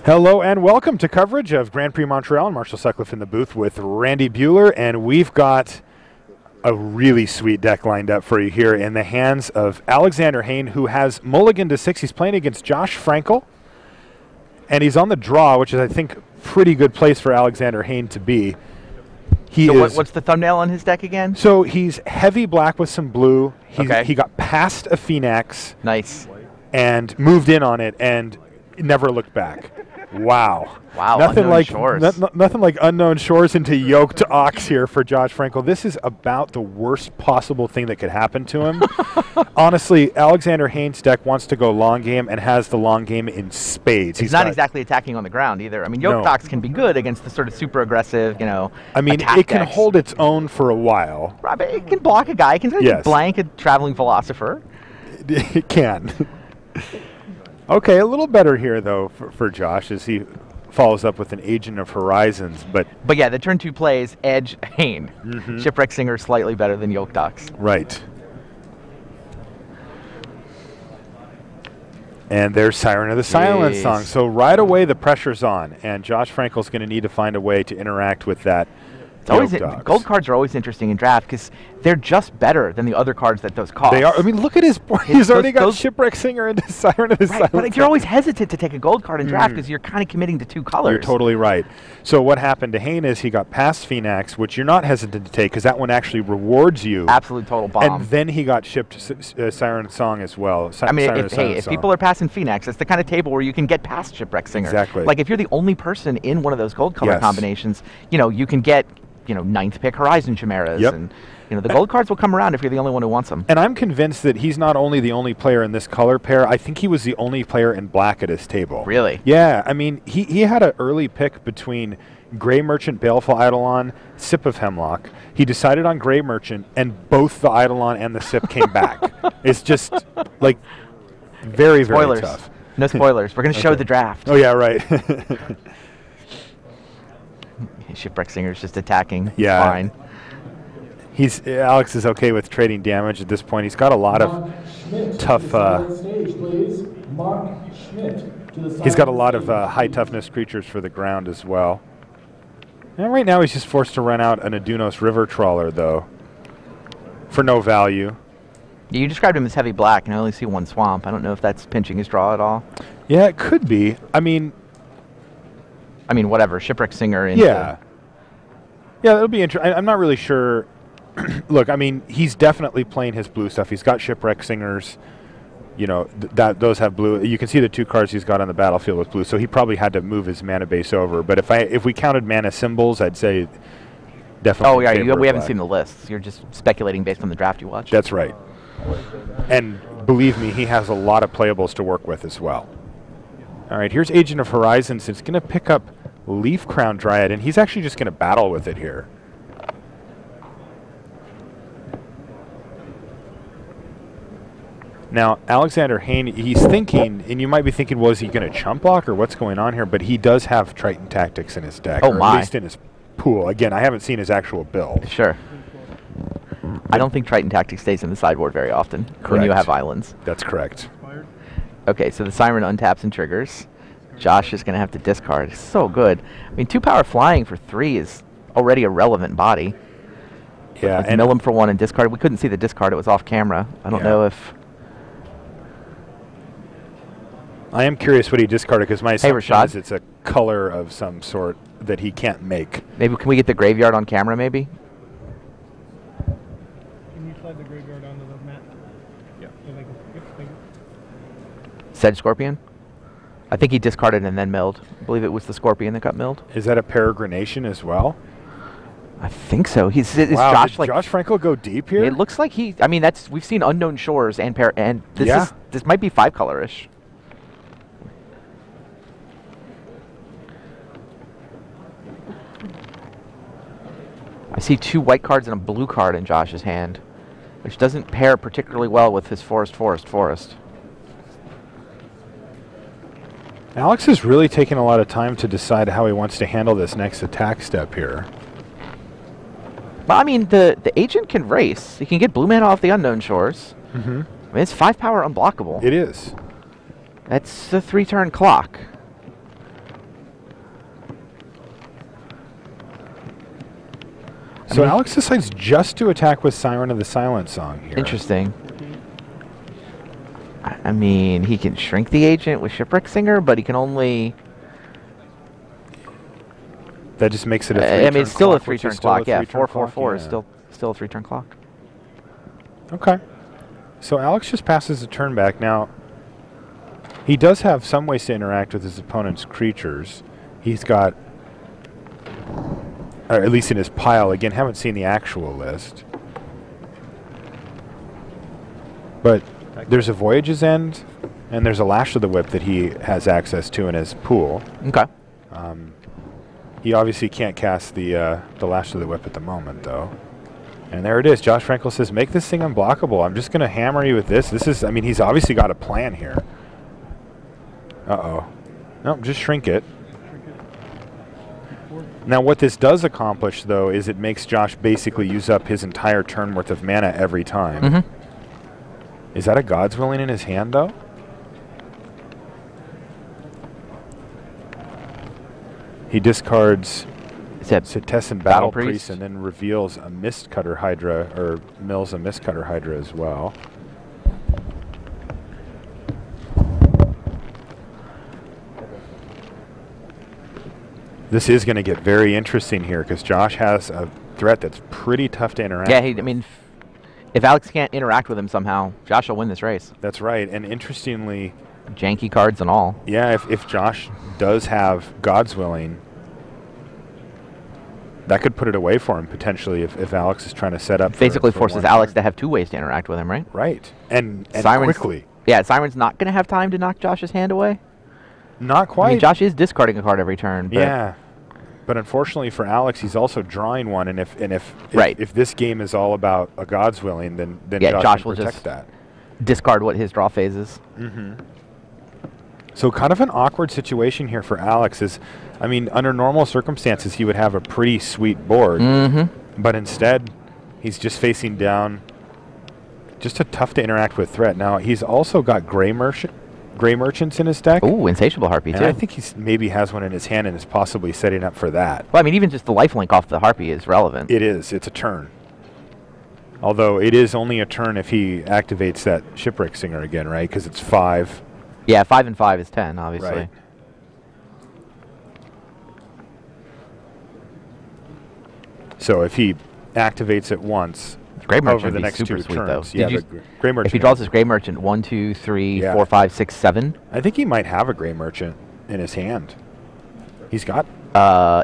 Hello and welcome to coverage of Grand Prix Montreal. Marshall Sutcliffe in the booth with Randy Buehler, and we've got a really sweet deck lined up for you here in the hands of Alexander Hayne, who has mulligan to 6. He's playing against Josh Frankel, and he's on the draw, which is, I think, pretty good place for Alexander Hayne to be. What's the thumbnail on his deck again? So he's heavy black with some blue. Okay. He got past a Phoenix. Nice. And moved in on it and never looked back. Wow. Wow. Nothing like shores. nothing like unknown shores into yoked ox here for Josh Frankel. This is about the worst possible thing that could happen to him. Honestly, Alexander Hayne's deck wants to go long game and has the long game in spades. He's not exactly attacking on the ground either. I mean, yoked ox can be good against the sort of super aggressive, I mean, it can hold its own for a while. Right, but it can block a guy. It can blank a traveling philosopher. It can. Okay, a little better here, though, for Josh as he follows up with an Agent of Horizons. But yeah, the turn 2 plays Edge Hayne. Shipwreck Singer slightly better than yoked ox. Right. And there's Siren of the Silence song. So right away the pressure's on, and Josh Frankel's going to need to find a way to interact with that. It's always gold cards are always interesting in draft because they're just better than the other cards that those cost. They are. I mean, look at his board. He's already got Shipwreck Singer and Siren of the Silence. But you're always hesitant to take a gold card in draft because you're kind of committing to 2 colors. You're totally right. So what happened to Hayne is he got past Phoenix, which you're not hesitant to take because that one actually rewards you. Absolute total bomb. And then he got shipped Siren Song as well. I mean, if people are passing Phoenix, it's the kind of table where you can get past Shipwreck Singer. Exactly. Like if you're the only person in one of those gold color combinations, you can get 9th pick Horizon Chimeras, and the gold cards will come around if you're the only one who wants them. And I'm convinced that he's not only the only player in this color pair, I think he was the only player in black at his table. Really? Yeah, I mean, he had an early pick between Gray Merchant, Baleful Eidolon, Sip of Hemlock. He decided on Gray Merchant, and both the Eidolon and the Sip came back. It's just, like, very, very tough. No spoilers. We're going to show the draft. Oh, yeah, right. Shipwreck Singer's just attacking. Yeah. Fine. Alex is okay with trading damage at this point. He's got a lot of tough. He's got a lot of high toughness creatures for the ground as well. And right now he's just forced to run out an Adunos River Trawler, though, for no value. Yeah, you described him as heavy black, and I only see 1 swamp. I don't know if that's pinching his draw at all. Yeah, it could be. I mean, whatever. Shipwreck Singer. Yeah, it'll be interesting. I'm not really sure. Look, I mean, he's definitely playing his blue stuff. He's got Shipwreck Singers. Those have blue. You can see the 2 cards he's got on the battlefield with blue. So he probably had to move his mana base over. But if we counted mana symbols, I'd say definitely. Oh yeah, we haven't seen the lists. You're just speculating based on the draft you watched. That's right. And believe me, he has a lot of playables to work with as well. All right, here's Agent of Horizons. It's going to pick up Leaf Crown Dryad, and he's actually just going to battle with it here. Now, Alexander Hayne, he's thinking, and you might be thinking, well, is he going to chump block or what's going on here? But he does have Triton Tactics in his deck, or at least in his pool. Again, I haven't seen his actual build. Sure. I don't think Triton Tactics stays in the sideboard very often when you have islands. That's correct. Okay, so the Siren untaps and triggers. Josh is going to have to discard. It's so good. I mean, 2-power flying for 3 is already a relevant body. Yeah, and mill him for 1 and discard. We couldn't see the discard. It was off camera. I don't know if... I am curious what he discarded because my assumption is it's a color of some sort that he can't make. Maybe can we get the graveyard on camera? Maybe. Can you slide the graveyard onto the mat? Yeah. Sedge Scorpion. I think he discarded and then milled. I believe it was the Scorpion that got milled. Is that a Peregrination as well? I think so. Is wow, Josh did Josh Frankel go deep here? It looks like he. I mean, we've seen Unknown Shores and this might be 5-color-ish. I see 2 white cards and a blue card in Josh's hand, which doesn't pair particularly well with his forest. Alex is really taking a lot of time to decide how he wants to handle this next attack step here. Well, I mean, the agent can race. He can get blue mana off the Unknown Shores. I mean, it's 5-power unblockable. It is. That's a 3-turn clock. So Alex decides just to attack with Siren of the Silent Song here. Interesting. I mean, he can shrink the agent with Shipwreck Singer, but he can only... That just makes it a 3-turn I mean, it's still a clock, which 3-turn is still clock. a Yeah, 3-turn 4-4-4 clock, is yeah. still a 3-turn clock. Okay. So Alex just passes the turn back. Now, he does have some ways to interact with his opponent's creatures. He's got, or at least in his pile. Again, haven't seen the actual list. But there's a Voyage's End, and there's a Lash of the Whip that he has access to in his pool. Okay. He obviously can't cast the Lash of the Whip at the moment, though. And there it is. Josh Frankel says, make this thing unblockable. I'm just going to hammer you with this. This is, I mean, he's obviously got a plan here. Uh-oh. Nope, just shrink it. Now, what this does accomplish, though, is it makes Josh basically use up his entire turn worth of mana every time. Mm-hmm. Is that a God's Willing in his hand, though? He discards Setessan Battle Priest and then reveals a Mistcutter Hydra, or mills a Mistcutter Hydra as well. This is going to get very interesting here because Josh has a threat that's pretty tough to interact with. I mean, if Alex can't interact with him somehow, Josh will win this race. That's right. And interestingly, janky cards and all. Yeah, if Josh does have God's Willing, that could put it away for him potentially if Alex is trying to set up. Basically for forces Alex to have 2 ways to interact with him, right? Right. And Siren's, quickly. Yeah, Siren's not going to have time to knock Josh's hand away. Not quite. I mean, Josh is discarding a card every turn. But yeah. But unfortunately for Alex, he's also drawing one, and if this game is all about a God's Willing, then yeah, Josh will can protect just that. Discard what his draw phase is. Mm-hmm. So kind of an awkward situation here for Alex is, I mean, under normal circumstances, he would have a pretty sweet board. Mm-hmm. But instead, he's just facing down just a tough to interact with threat. Now, he's also got Gray Merchants in his deck. Ooh, Insatiable Harpy, and too. I think he's maybe has one in his hand and is possibly setting up for that. Well, I mean, even just the lifelink off the Harpy is relevant. It is. It's a turn. Although it is only a turn if he activates that Shipwreck Singer again, right? Because it's 5. Yeah, 5 and 5 is 10, obviously. Right. So if he activates it once Gray Merchant over the would be next super 2 sweet, turns, though. yeah, the Gray Merchant. If he draws his Gray Merchant, 1, 2, 3, Yeah. 4, 5, 6, 7. I think he might have a Gray Merchant in his hand. He's got.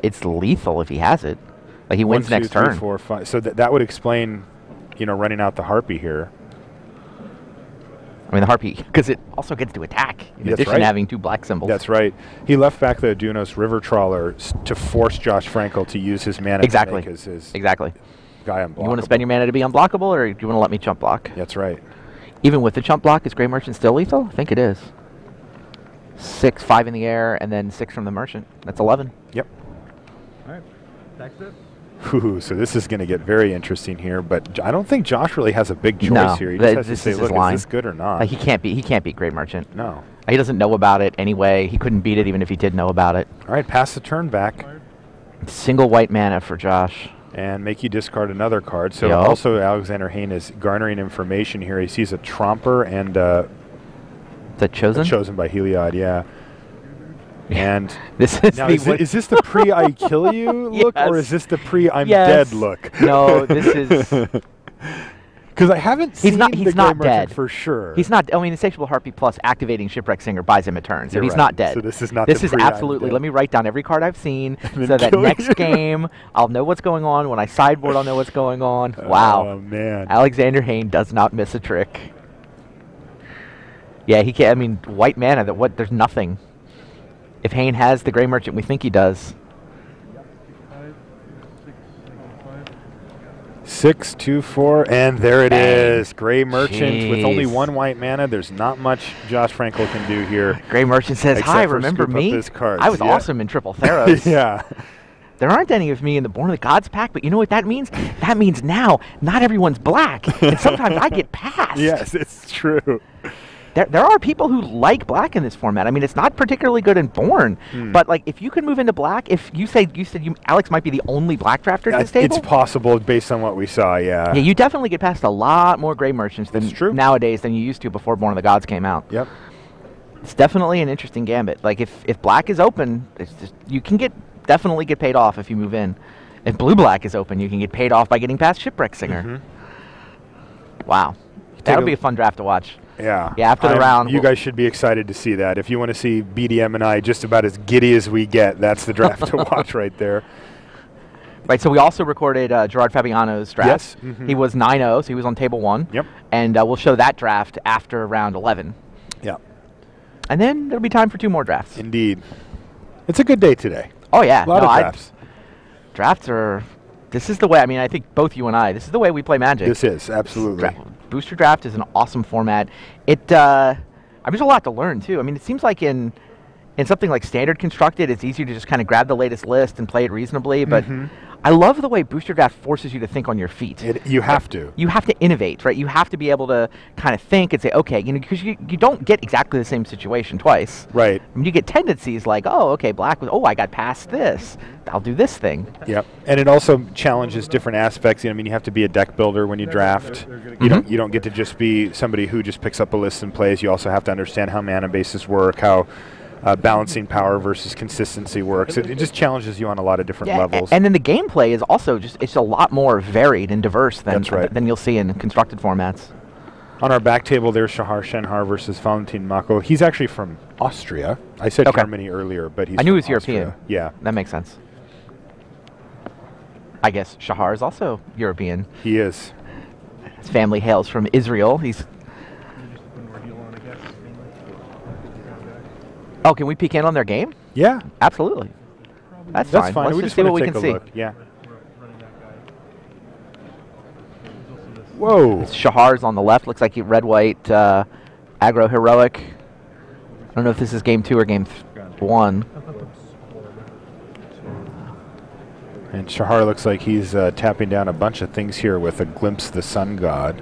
It's lethal if he has it. Like he wins 1, 2, next 3, turn. 4, 5. So that would explain, running out the Harpy here. I mean, the Harpy, because it also gets to attack, in That's addition right. to having 2 black symbols. That's right. He left back the Adunos River Trawler to force Josh Frankel to use his mana Exactly. to make his Exactly. guy unblockable. You want to spend your mana to be unblockable, or do you want to let me chump block? That's right. Even with the chump block, is Gray Merchant still lethal? I think it is. 6, 5 in the air, and then 6 from the Merchant. That's 11. Yep. All right. That's it. Ooh, so this is going to get very interesting here, but I don't think Josh really has a big choice No, here. He just has to this say, is his look, line. is this good or not? Like he can't beat Gray Merchant. No. He doesn't know about it anyway. He couldn't beat it even if he did know about it. All right, pass the turn back Single white mana for Josh. and make you discard another card. So Yup. also Alexander Hayne is garnering information here. He sees a Tromper and Is that Chosen? chosen by Heliod, yeah. And This is now, the is this the pre-I kill you look, or Yes. is this the pre-I'm Yes. dead look? No, this is... Because I haven't seen He's not the Gray dead. Merchant for sure. He's not. I mean, Insatiable Harpy plus activating Shipwreck Singer buys him a turn, so You're he's right. not dead. So this is not This the is pre-I'm absolutely. dead. Let me write down every card I've seen, then so that kill next you. game I'll know what's going on. When I sideboard, I'll know what's going on. Wow. Oh, man. Alexander Hayne does not miss a trick. Yeah, he can't. I mean, white mana. There's nothing. If Hayne has the Gray Merchant, we think he does. 5, 6, 5. 6, 2, 4, and there it Bang. is. Gray Merchant with only Jeez. 1 white mana. There's not much Josh Frankel can do here. Gray Merchant says, Except "Hi, for remember scoop up me? his cards." I was Yeah. awesome in Triple Theros. Yeah. There aren't any of me in the Born of the Gods pack, but you know what that means? That means now not everyone's black, and sometimes I get passed." Yes, it's true. there are people who like black in this format. I mean, it's not particularly good in Born, but like if you can move into black, if you said Alex might be the only black drafter at this table. It's possible based on what we saw. Yeah. Yeah, you definitely get past a lot more gray merchants than nowadays than you used to before Born of the Gods came out. Yep. It's definitely an interesting gambit. Like if black is open, it's just, you can definitely get paid off if you move in. If blue-black is open, you can get paid off by getting past Shipwreck Singer. Wow. That'll be a fun draft to watch. Yeah. Yeah, after the round. You guys should be excited to see that. If you want to see BDM and I just about as giddy as we get, that's the draft to watch right there. Right, so we also recorded Gerard Fabiano's draft. Yes. He was 9-0, so he was on table 1. Yep. And we'll show that draft after round 11. Yeah. And then there'll be time for 2 more drafts. Indeed. It's a good day today. Oh, yeah. A lot of drafts. Drafts are... This is the way, I mean, I think both you and I, this is the way we play Magic. This is, absolutely. Booster Draft is an awesome format. There's a lot to learn, too. I mean, it seems like in something like Standard Constructed, it's easier to just kind of grab the latest list and play it reasonably, but I love the way Booster Draft forces you to think on your feet. You have to. You have to innovate, right? You have to be able to kind of think and say, okay, because you don't get exactly the same situation twice. Right. I mean, you get tendencies like, oh, okay, black was, I got past this. I'll do this thing. Yep. And it also challenges different aspects. I mean, you have to be a deck builder when you draft. You don't get to just be somebody who just picks up a list and plays. You also have to understand how mana bases work, how balancing power versus consistency works. It just challenges you on a lot of different levels. And then the gameplay is also it's a lot more varied and diverse than you'll see in constructed formats. On our back table, there's Shahar Shenhar versus Valentin Mako. He's actually from Austria. I said Germany earlier, but he's I knew he was Austria. European. Yeah. That makes sense. I guess Shahar is also European. He is. His family hails from Israel. He's... Oh, can we peek in on their game? Yeah. Absolutely. That's fine. Let's we just just see what want we to can take a see. look. Yeah. Whoa. Shahar's on the left. Looks like red-white aggro heroic. I don't know if this is game 2 or game 1. And Shahar looks like he's tapping down a bunch of things here with a Glimpse of the Sun God.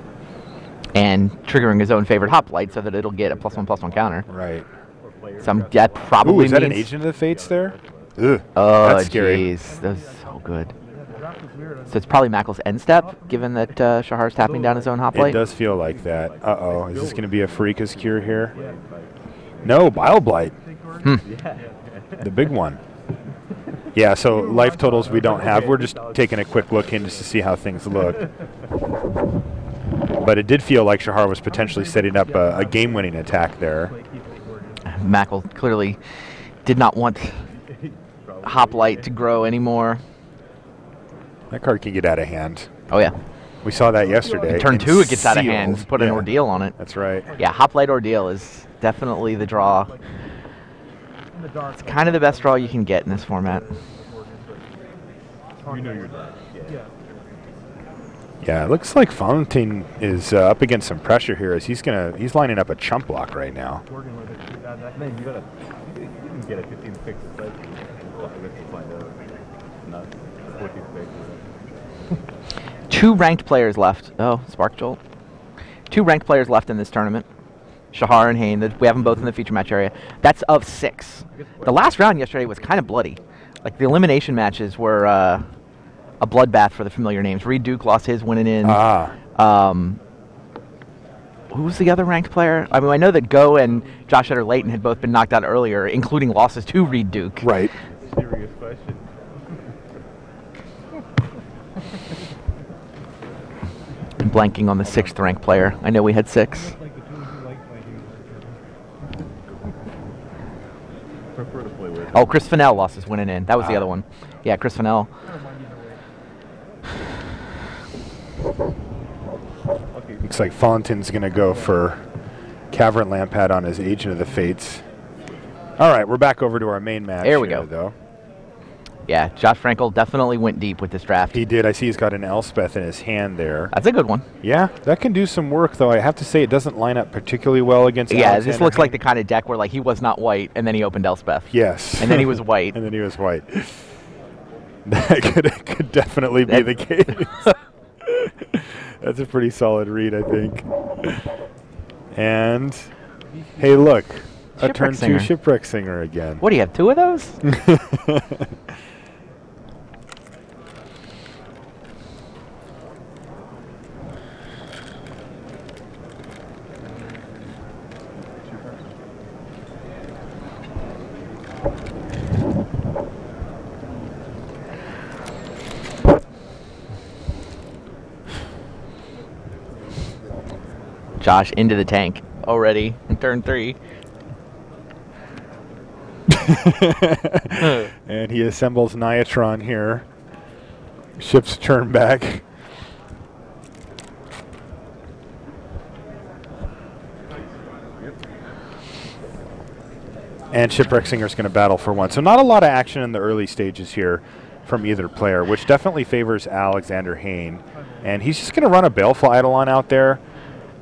And triggering his own favorite Hoplite so that it'll get a +1/+1 counter. Right. That probably is that an Agent of the Fates there? Ugh. Oh, that's scary. Jeez. That was so good. So it's probably Mackle's end step, given that Shahar's tapping down his own Hoplite? It does feel like that. Uh-oh. Is this going to be a Freaka's Cure here? No, Bile Blight. The big one. Yeah, so life totals we don't have. We're just taking a quick look in just to see how things look. But it did feel like Shahar was potentially setting up a game-winning attack there. Mackle clearly did not want Hoplite to grow anymore. That card can get out of hand. Oh, yeah. We saw that yesterday. In turn 2, it gets out of hand. Put an Ordeal on it. That's right. Yeah, Hoplite Ordeal is definitely the draw. It's kind of the best draw you can get in this format. Yeah, it looks like Valentin is up against some pressure here as he's lining up a chump block right now. Two ranked players left. Oh, Spark Jolt. 2 ranked players left in this tournament. Shahar and Hain. We have them both in the feature match area. That's of 6. The last round yesterday was kind of bloody. Like the elimination matches were a bloodbath for the familiar names. Reed Duke lost his winning in. Who was the other ranked player? I mean, I know that Go and Josh Utter Layton had both been knocked out earlier, including losses to Reed Duke. Right. Serious question. I'm blanking on the 6th ranked player. I know we had 6. Oh, Chris Fennell lost his winning in. That was the other one. Yeah, Chris Fennell. Looks like Valentin's going to go for Cavern Lampad on his Agent of the Fates. All right, we're back over to our main match. There we here, go. Though. Yeah, Josh Frankel definitely went deep with this draft. He did. I see he's got an Elspeth in his hand there. That's a good one. Yeah, that can do some work, though. I have to say it doesn't line up particularly well against Alexander this looks like the kind of deck where like he was not white, and then he opened Elspeth. Yes. And then he was white. And then he was white. That could definitely be the case. That's a pretty solid read, I think. And Hey, look. A Shipwreck turn 2 Singer. Shipwreck Singer again. What do you have? 2 of those? Josh into the tank already in turn 3. And he assembles Niatron here. Ships turn back. And Shipwreck Singer's going to battle for 1. So not a lot of action in the early stages here from either player, which definitely favors Alexander Hayne. And he's just going to run a Baleful Eidolon out there.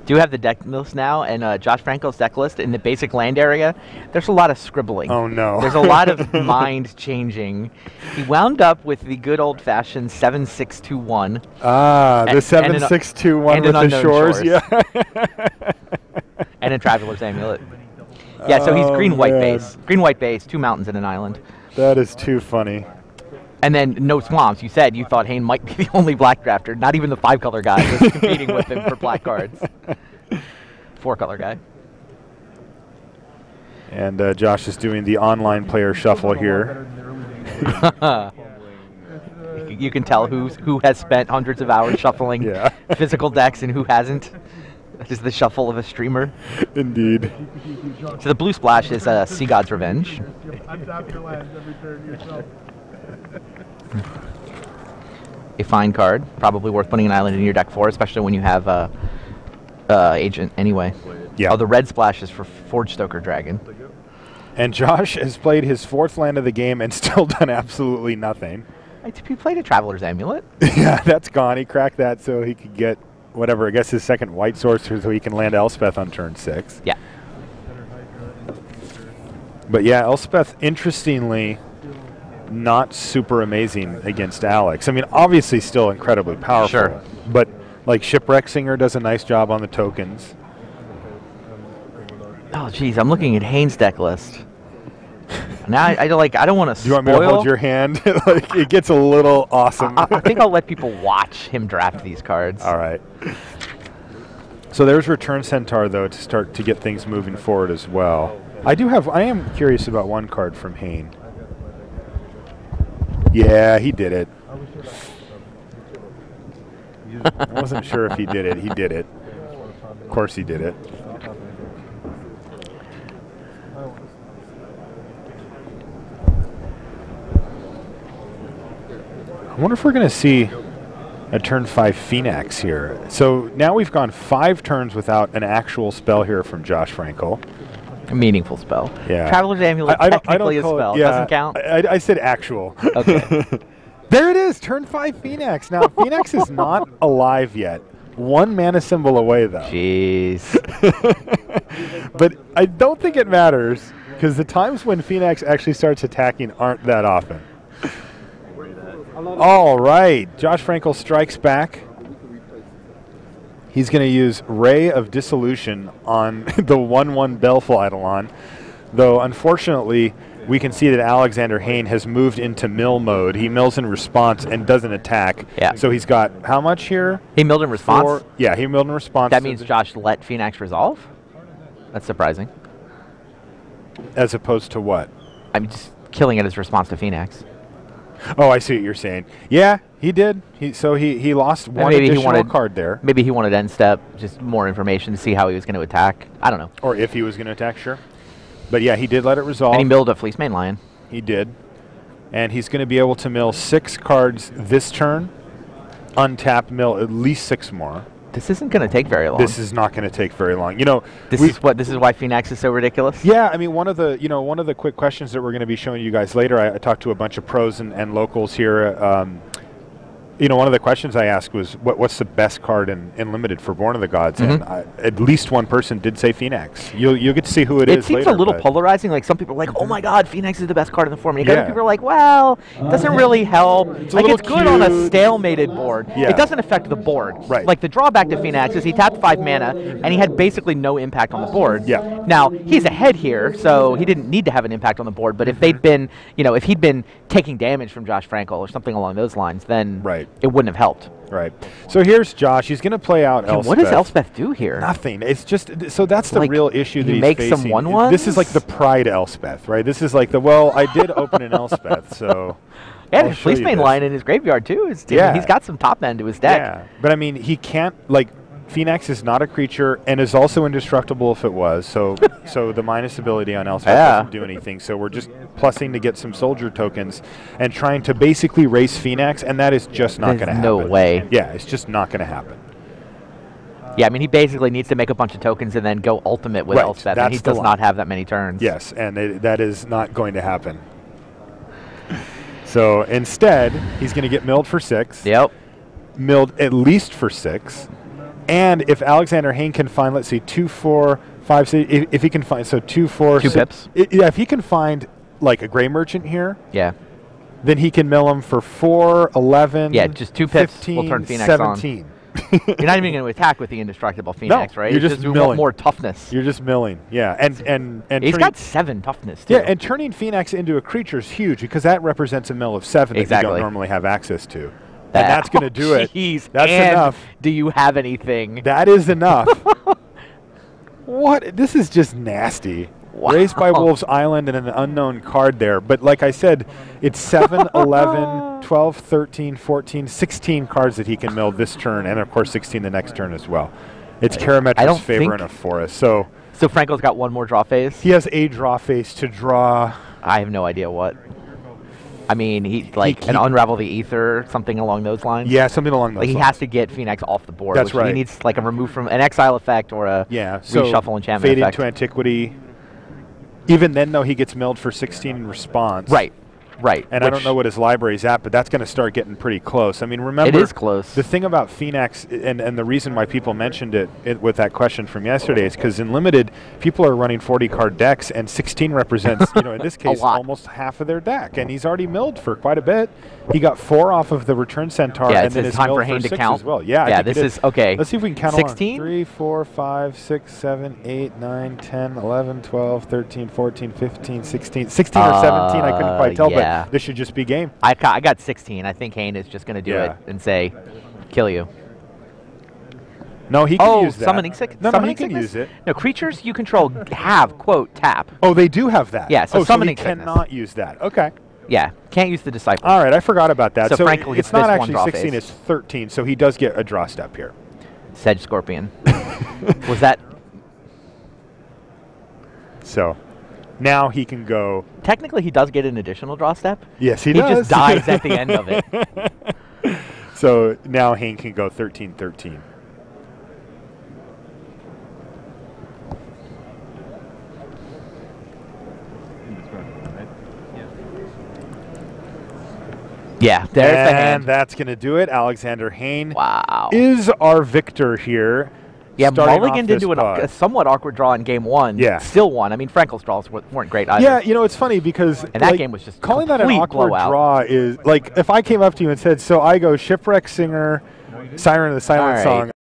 Do have the deck list now, and Josh Franco's deck list in the basic land area. There's a lot of scribbling. Oh no! There's a lot of mind changing. He wound up with the good old-fashioned 7-6-2-1. Ah, the 7-6-2-1 with the shores. Yeah. And a Traveler's Amulet. Yeah, so he's green-white man. base. Green-white base, 2 mountains and an island. That is too funny. And then no swamps. You said you thought Hayne might be the only black drafter. Not even the 5-color guy was competing with him for black cards. 4-color guy. And Josh is doing the online player shuffle here. You can tell who has spent hundreds of hours shuffling physical decks and who hasn't. That is the shuffle of a streamer. Indeed. So the blue splash is Sea God's Revenge. Untap your lands every turn yourself. A fine card, probably worth putting an island in your deck for, especially when you have Agent anyway. Yeah. Oh, the red splash is for Forge Stoker Dragon. And Josh has played his 4th land of the game and still done absolutely nothing. He played a Traveler's Amulet. Yeah, that's gone. He cracked that so he could get whatever, I guess his 2nd white source so he can land Elspeth on turn 6. Yeah. But yeah, Elspeth, interestingly, not super amazing against Alex. I mean, obviously still incredibly powerful. Sure. But like Shipwreck Singer does a nice job on the tokens. Oh, geez, I'm looking at Hayne's deck list. Now I don't want to spoil. Do you want me to hold your hand? Like it gets a little awesome. I think I'll let people watch him draft these cards. All right. So there's Return Centaur though to start to get things moving forward as well. I am curious about one card from Hayne. Yeah, he did it. I wasn't sure if he did it. He did it. Of course he did it. I wonder if we're going to see a turn 5 Phoenix here. So now we've gone 5 turns without an actual spell here from Josh Frankel. A meaningful spell. Yeah. Traveler's Amulet technically a spell. Doesn't count? I said actual. Okay. There it is, turn 5 Phoenix. Now, Phoenix is not alive yet. 1 mana symbol away, though. Jeez. But I don't think it matters, because the times when Phoenix actually starts attacking aren't that often. All right, Josh Frankel strikes back. He's going to use Ray of Dissolution on the 1/1 Baleful Eidolon, though unfortunately we can see that Alexander Hayne has moved into mill mode. He mills in response and doesn't attack. Yeah. So he's got how much here? He milled in response? Yeah, he milled in response. That means Josh let Phoenix resolve? That's surprising. As opposed to what? I mean, just killing it as response to Phoenix. Oh, I see what you're saying. Yeah, he did. He lost one additional card there. Maybe he wanted end step, just more information to see how he was going to attack. I don't know. Or if he was going to attack, sure. But yeah, he did let it resolve. And he milled a Fleece Mane Lion. He did. And he's going to be able to mill 6 cards this turn, untap, mill at least 6 more. This isn't going to take very long. This is not going to take very long. You know, this is why Phoenix is so ridiculous. Yeah, I mean, one of the quick questions that we're going to be showing you guys later. I talked to a bunch of pros and locals here. you know, one of the questions I asked was, what's the best card in Limited for Born of the Gods? And at least one person did say Phoenix. You'll get to see who it is seems later, a little polarizing. Like, some people are like, oh my God, Phoenix is the best card in the format. Other people are like, well, it doesn't really help. It's good on a stalemated board. Yeah. It doesn't affect the board. Right. Like, the drawback to Phoenix is he tapped 5 mana, and he had basically no impact on the board. Yeah. Now, he's ahead here, so he didn't need to have an impact on the board. But if they'd been, you know, if he'd been taking damage from Josh Frankel or something along those lines, then it wouldn't have helped. Right. So here's Josh. He's going to play out Elspeth. What does Elspeth do here? Nothing. It's just, so that's the real issue that he's facing. Some 1/1s? This is like the pride Elspeth, right? This is like the, well, I did open an Elspeth, so. And his Fleecebane line in his graveyard, too. He's got some top end to his deck. Yeah. But I mean, he can't, like, Phoenix is not a creature and is also indestructible if it was. So so the minus ability on Elspeth doesn't do anything. So we're just plussing to get some soldier tokens and trying to basically race Phoenix, and that is just not going to happen. No way. Yeah, it's just not going to happen. Yeah, I mean, he basically needs to make a bunch of tokens and then go ultimate with Elspeth, and he does not have that many turns. Yes, and that is not going to happen. So instead, he's going to get milled for 6. Yep. Milled at least for 6. And if Alexander Hayne can find, let's see, 2, 4, 5, 6, if he can find, so 2, 4, 2 pips. Yeah, if he can find like a Gray Merchant here, then he can mill him for 4, 11, yeah, just 2 pips 15, will turn Phoenix 17. on. You're not even going to attack with the indestructible Phoenix, right? You're just milling. More toughness. You're just milling, yeah. And he's got 7 toughness, too. Yeah, and turning Phoenix into a creature is huge because that represents a mill of 7 that you don't normally have access to. And that's going to do it. That's enough. Do you have anything? That is enough. What? This is just nasty. Wow. Raised by Wolves Island and an unknown card there. But like I said, it's 7, 11, 12, 13, 14, 16 cards that he can mill this turn, and of course 16 the next turn as well. It's Karametra's favor in a forest. So Frankel's got one more draw phase? He has a draw phase to draw. I have no idea what. I mean, he an Unravel the Ether, something along those lines. Yeah, something along those lines. He has to get Phoenix off the board. That's right. He needs like a remove from an exile effect or a reshuffle enchantment Fade effect. into Antiquity. Even then, though, he gets milled for 16 in response. Right. And I don't know what his library's at, but that's going to start getting pretty close. I mean, remember, it is close. The thing about Phoenix, and the reason why people mentioned it with that question from yesterday is because in Limited, people are running 40-card decks, and 16 represents, you know, in this case, almost half of their deck. And he's already milled for quite a bit. He got 4 off of the Return Centaur, and then it's time for Hayne to count as well. Yeah, yeah, this is okay. Let's see if we can count 16? 3, 4, 5, 6, 7, 8, 9, 10, 11, 12, 13, 14, 15, 16. 16 or 17, I couldn't quite tell, but this should just be game. I got 16. I think Hayne is just going to do it and say, kill you. No, he can use that. Summoning sickness. No, he can use it. No, creatures you control have, quote, tap. Oh, they do have that. Yeah, so summoning so he cannot use that. Okay. Yeah, can't use the Disciple. All right, I forgot about that. So Frankel gets it's not this actually one draw 16, phase. it's 13, so he does get a draw step here. Sedge Scorpion. Was that? So now he can go. Technically, he does get an additional draw step. Yes, he does. He just dies at the end of it. So now Hayne can go 13-13. Yeah, there's the hand. And that's going to do it. Alexander Hayne is our victor here. Yeah, mulliganed into a somewhat awkward draw in game 1. Yeah. Still won. I mean, Frankel's draws weren't great either. Yeah, you know, it's funny because and that game was just calling that an awkward blowout. draw is like if I came up to you and said, so I go Shipwreck Singer, Siren of the Silent Song.